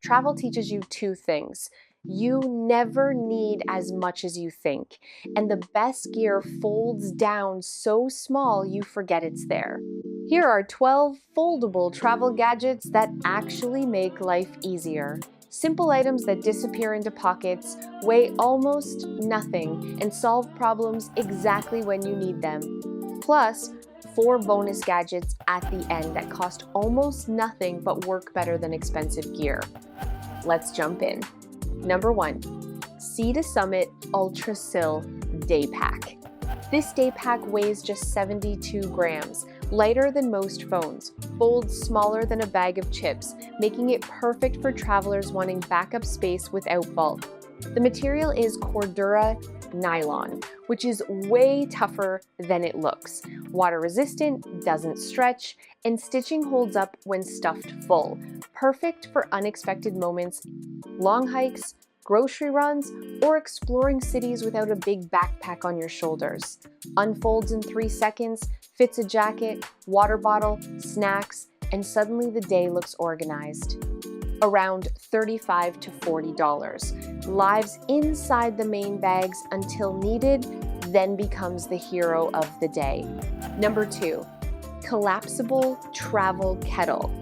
Travel teaches you two things. You never need as much as you think, and the best gear folds down so small you forget it's there. Here are 12 foldable travel gadgets that actually make life easier. Simple items that disappear into pockets, weigh almost nothing, and solve problems exactly when you need them. Plus, 4 bonus gadgets at the end that cost almost nothing but work better than expensive gear. Let's jump in. Number 1, Sea to Summit Ultra-Sil Daypack. This daypack weighs just 72 grams, lighter than most phones, folds smaller than a bag of chips, making it perfect for travelers wanting backup space without bulk. The material is Cordura nylon, which is way tougher than it looks. Water resistant, doesn't stretch, and stitching holds up when stuffed full. Perfect for unexpected moments, long hikes, grocery runs, or exploring cities without a big backpack on your shoulders. Unfolds in 3 seconds, fits a jacket, water bottle, snacks, and suddenly the day looks organized. Around $35 to $40. Lives inside the main bags until needed, then becomes the hero of the day. Number 2, Collapsible Travel Kettle.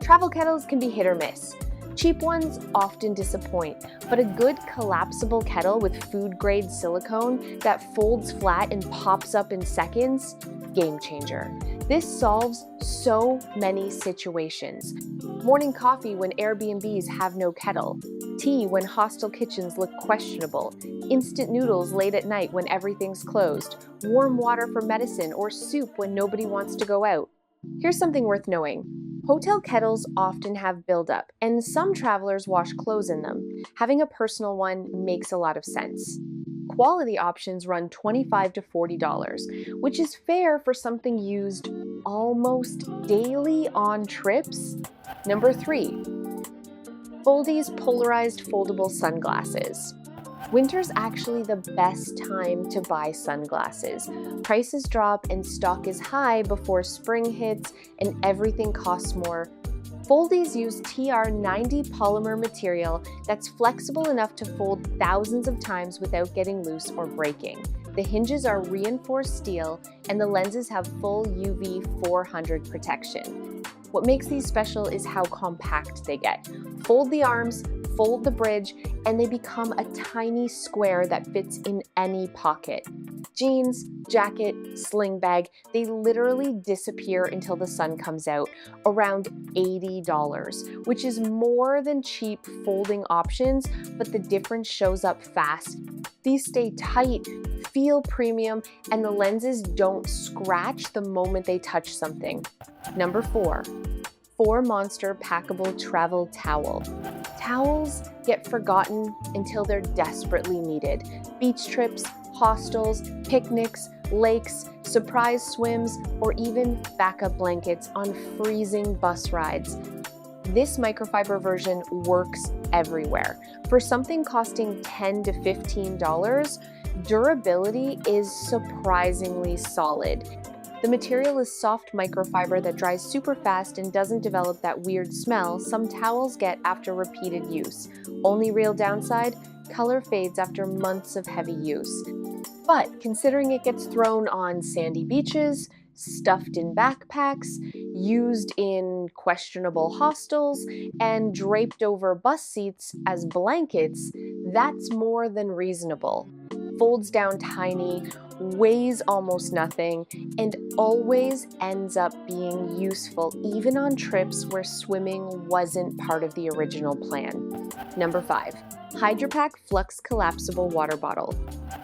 Travel kettles can be hit or miss. Cheap ones often disappoint, but a good collapsible kettle with food-grade silicone that folds flat and pops up in seconds, game changer. This solves so many situations. Morning coffee when Airbnbs have no kettle. Tea when hostel kitchens look questionable. Instant noodles late at night when everything's closed. Warm water for medicine or soup when nobody wants to go out. Here's something worth knowing. Hotel kettles often have buildup, and some travelers wash clothes in them. Having a personal one makes a lot of sense. Quality options run $25 to $40, which is fair for something used almost daily on trips. Number 3, Foldies Polarized Foldable Sunglasses. Winter's actually the best time to buy sunglasses. Prices drop and stock is high before spring hits and everything costs more. Foldies use TR90 polymer material that's flexible enough to fold thousands of times without getting loose or breaking. The hinges are reinforced steel and the lenses have full UV 400 protection. What makes these special is how compact they get. Fold the arms, fold the bridge, and they become a tiny square that fits in any pocket. Jeans, jacket, sling bag, they literally disappear until the sun comes out, around $80, which is more than cheap folding options, but the difference shows up fast. These stay tight, feel premium, and the lenses don't scratch the moment they touch something. Number 4, 4 Monster Packable Travel Towel. Towels get forgotten until they're desperately needed. Beach trips, hostels, picnics, lakes, surprise swims, or even backup blankets on freezing bus rides. This microfiber version works everywhere. For something costing $10 to $15, durability is surprisingly solid. The material is soft microfiber that dries super fast and doesn't develop that weird smell some towels get after repeated use. Only real downside, color fades after months of heavy use. But considering it gets thrown on sandy beaches, stuffed in backpacks, used in questionable hostels, and draped over bus seats as blankets, that's more than reasonable. Folds down tiny, weighs almost nothing, and always ends up being useful even on trips where swimming wasn't part of the original plan. Number 5, Hydrapak Flux Collapsible Water Bottle.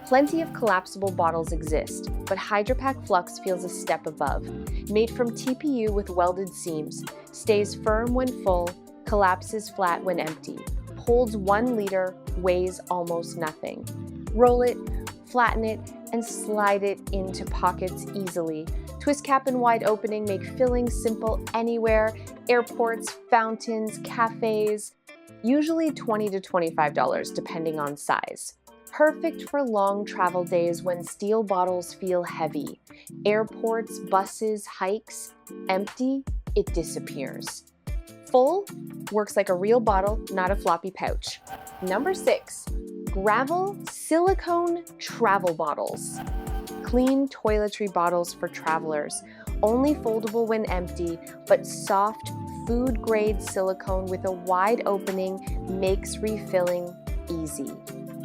Plenty of collapsible bottles exist, but Hydrapak Flux feels a step above. Made from TPU with welded seams, stays firm when full, collapses flat when empty, holds 1 liter, weighs almost nothing. Roll it, flatten it, and slide it into pockets easily. Twist cap and wide opening make filling simple anywhere, airports, fountains, cafes, usually $20 to $25 depending on size. Perfect for long travel days when steel bottles feel heavy. Airports, buses, hikes, empty, it disappears. Full, works like a real bottle, not a floppy pouch. Number 6, Gravel Silicone Travel Bottles. Clean toiletry bottles for travelers. Only foldable when empty, but soft, food-grade silicone with a wide opening makes refilling easy.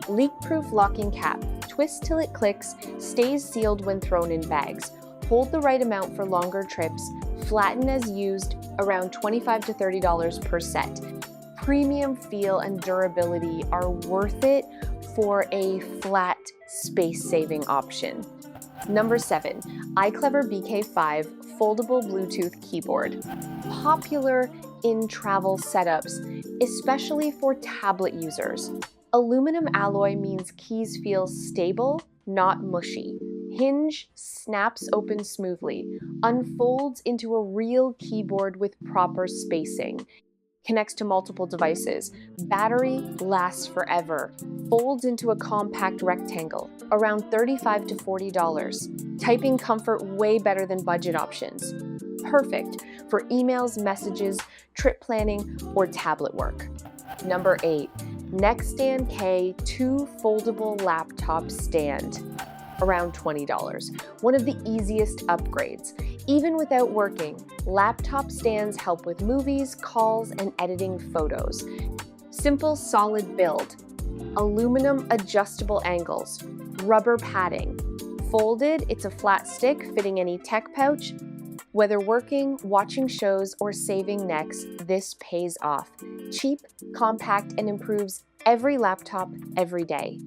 Leak-proof locking cap. Twist till it clicks, stays sealed when thrown in bags. Hold the right amount for longer trips. Flatten as used, around $25 to $30 per set. Premium feel and durability are worth it for a flat, space-saving option. Number 7, iClever BK5 Foldable Bluetooth Keyboard. Popular in travel setups, especially for tablet users. Aluminum alloy means keys feel stable, not mushy. Hinge snaps open smoothly, unfolds into a real keyboard with proper spacing. Connects to multiple devices. Battery lasts forever. Folds into a compact rectangle, around $35 to $40. Typing comfort way better than budget options. Perfect for emails, messages, trip planning, or tablet work. Number 8, Nextstand K 2 Foldable Laptop Stand. Around $20. One of the easiest upgrades. Even without working, laptop stands help with movies, calls, and editing photos. Simple, solid build. Aluminum adjustable angles. Rubber padding. Folded, it's a flat stick fitting any tech pouch. Whether working, watching shows, or saving necks, this pays off. Cheap, compact, and improves every laptop every day.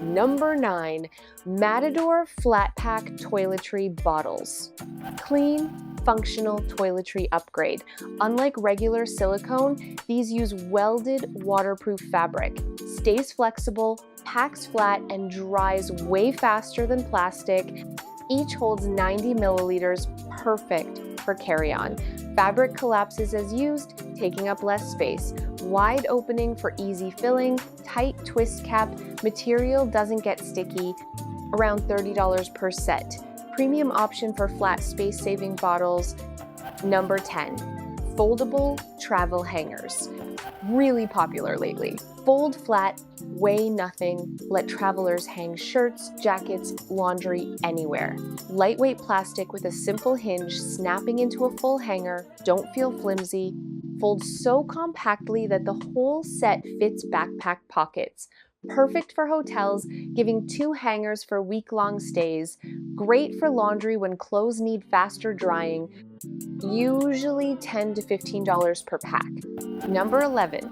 Number 9, Matador Flat Pack Toiletry Bottles. Clean, functional toiletry upgrade. Unlike regular silicone, these use welded waterproof fabric. Stays flexible, packs flat, and dries way faster than plastic. Each holds 90 milliliters, perfect for carry-on. Fabric collapses as used, taking up less space. Wide opening for easy filling, tight twist cap, material doesn't get sticky, around $30 per set. Premium option for flat space-saving bottles. Number 10, Foldable Travel Hangers. Really popular lately. Fold flat, weigh nothing, let travelers hang shirts, jackets, laundry, anywhere. Lightweight plastic with a simple hinge snapping into a full hanger, don't feel flimsy, folds so compactly that the whole set fits backpack pockets. Perfect for hotels, giving 2 hangers for week-long stays. Great for laundry when clothes need faster drying. Usually $10 to $15 per pack. Number 11,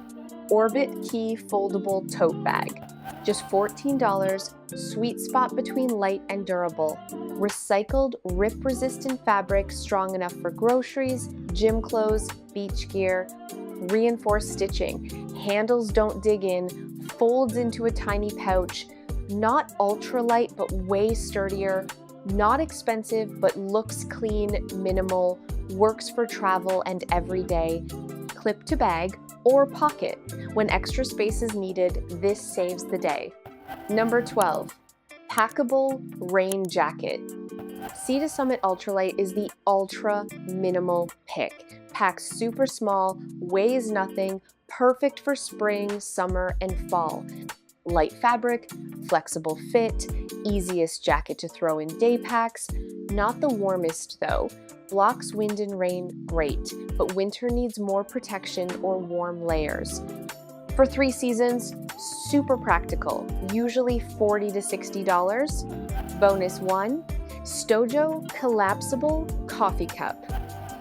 Orbit Key Foldable Tote Bag. Just $14, sweet spot between light and durable. Recycled, rip-resistant fabric strong enough for groceries, gym clothes, beach gear. Reinforced stitching. Handles don't dig in, folds into a tiny pouch. Not ultralight, but way sturdier. Not expensive, but looks clean, minimal. Works for travel and every day. Clip to bag or pocket. When extra space is needed, this saves the day. Number 12, Packable Rain Jacket. Sea to Summit Ultralight is the ultra minimal pick. Packs super small, weighs nothing, perfect for spring, summer, and fall. Light fabric, flexible fit, easiest jacket to throw in day packs. Not the warmest though. Blocks wind and rain, great, but winter needs more protection or warm layers. For 3 seasons, super practical, usually $40 to $60. Bonus 1, Stojo Collapsible Coffee Cup.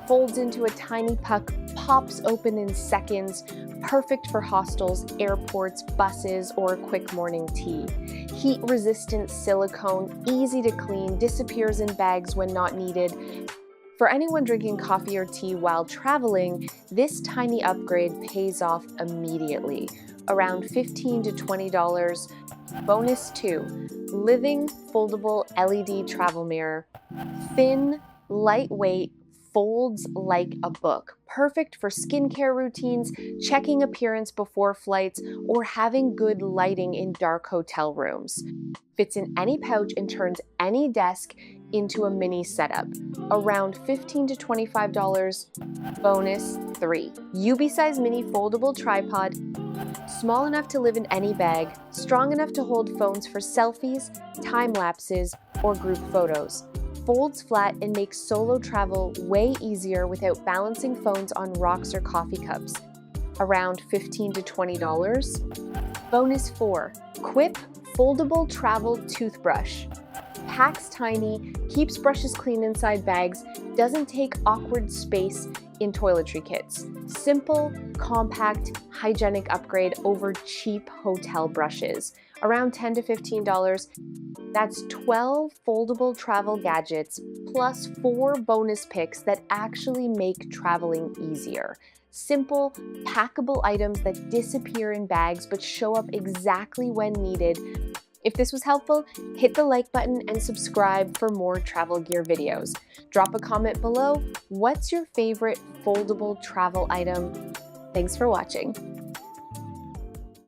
Folds into a tiny puck, pops open in seconds, perfect for hostels, airports, buses, or a quick morning tea. Heat-resistant silicone, easy to clean, disappears in bags when not needed. For anyone drinking coffee or tea while traveling, this tiny upgrade pays off immediately, around $15 to $20. Bonus 2, Living Foldable LED Travel Mirror. Thin, lightweight, folds like a book. Perfect for skincare routines, checking appearance before flights, or having good lighting in dark hotel rooms. Fits in any pouch and turns any desk into a mini setup, around $15 to $25. Bonus 3. UB-size mini foldable tripod, small enough to live in any bag, strong enough to hold phones for selfies, time lapses, or group photos. Folds flat and makes solo travel way easier without balancing phones on rocks or coffee cups. Around $15 to $20. Bonus 4. Quip Foldable Travel Toothbrush. Packs tiny, keeps brushes clean inside bags, doesn't take awkward space in toiletry kits. Simple, compact, hygienic upgrade over cheap hotel brushes. Around $10 to $15. That's 12 foldable travel gadgets plus 4 bonus picks that actually make traveling easier. Simple, packable items that disappear in bags but show up exactly when needed. If this was helpful, hit the like button and subscribe for more travel gear videos. Drop a comment below. What's your favorite foldable travel item? Thanks for watching.